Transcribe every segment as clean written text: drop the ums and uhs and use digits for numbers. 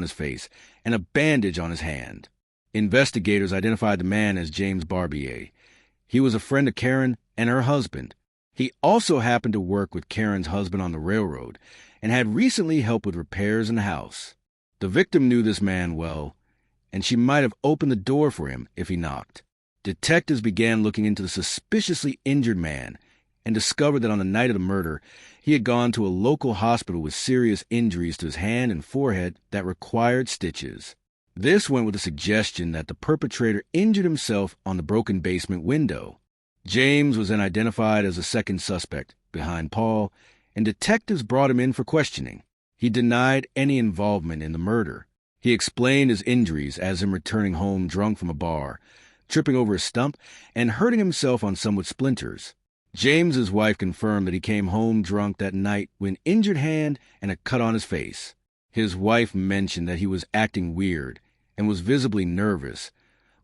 his face and a bandage on his hand. Investigators identified the man as James Barbier. He was a friend of Karen and her husband. He also happened to work with Karen's husband on the railroad and had recently helped with repairs in the house. The victim knew this man well, and she might have opened the door for him if he knocked. Detectives began looking into the suspiciously injured man and discovered that on the night of the murder, he had gone to a local hospital with serious injuries to his hand and forehead that required stitches. This went with the suggestion that the perpetrator injured himself on the broken basement window. James was then identified as the second suspect behind Paul, and detectives brought him in for questioning. He denied any involvement in the murder. He explained his injuries as him returning home drunk from a bar, tripping over a stump, and hurting himself on some with splinters. James's wife confirmed that he came home drunk that night with an injured hand and a cut on his face. His wife mentioned that he was acting weird and was visibly nervous,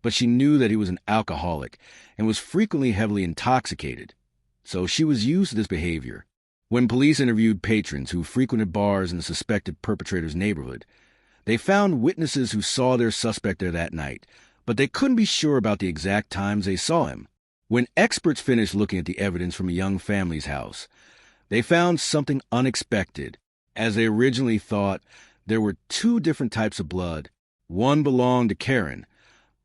but she knew that he was an alcoholic and was frequently heavily intoxicated, so she was used to this behavior. When police interviewed patrons who frequented bars in the suspected perpetrator's neighborhood, they found witnesses who saw their suspect there that night, but they couldn't be sure about the exact times they saw him. When experts finished looking at the evidence from a young family's house, they found something unexpected. As they originally thought, there were two different types of blood. One belonged to Karen,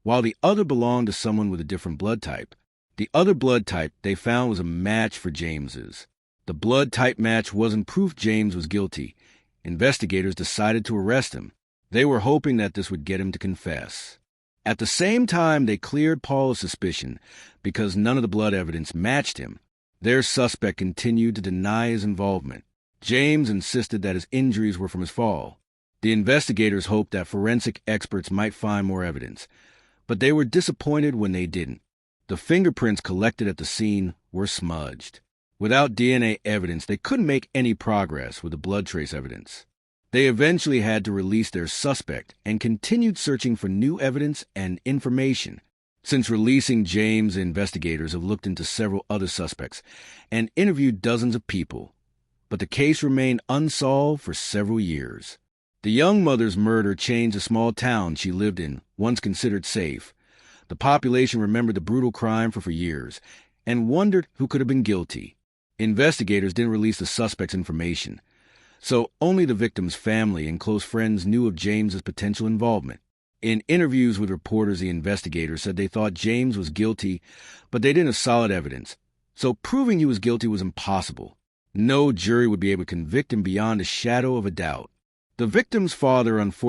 while the other belonged to someone with a different blood type. The other blood type they found was a match for James's. The blood type match wasn't proof James was guilty. Investigators decided to arrest him. They were hoping that this would get him to confess. At the same time, they cleared Paul of suspicion because none of the blood evidence matched him. Their suspect continued to deny his involvement. James insisted that his injuries were from his fall. The investigators hoped that forensic experts might find more evidence, but they were disappointed when they didn't. The fingerprints collected at the scene were smudged. Without DNA evidence, they couldn't make any progress with the blood trace evidence. They eventually had to release their suspect and continued searching for new evidence and information. Since releasing James, investigators have looked into several other suspects and interviewed dozens of people, but the case remained unsolved for several years. The young mother's murder changed the small town she lived in, once considered safe. The population remembered the brutal crime for years and wondered who could have been guilty. Investigators didn't release the suspect's information, so only the victim's family and close friends knew of James's potential involvement. In interviews with reporters, the investigators said they thought James was guilty, but they didn't have solid evidence, so proving he was guilty was impossible. No jury would be able to convict him beyond a shadow of a doubt. The victim's father, unfortunately,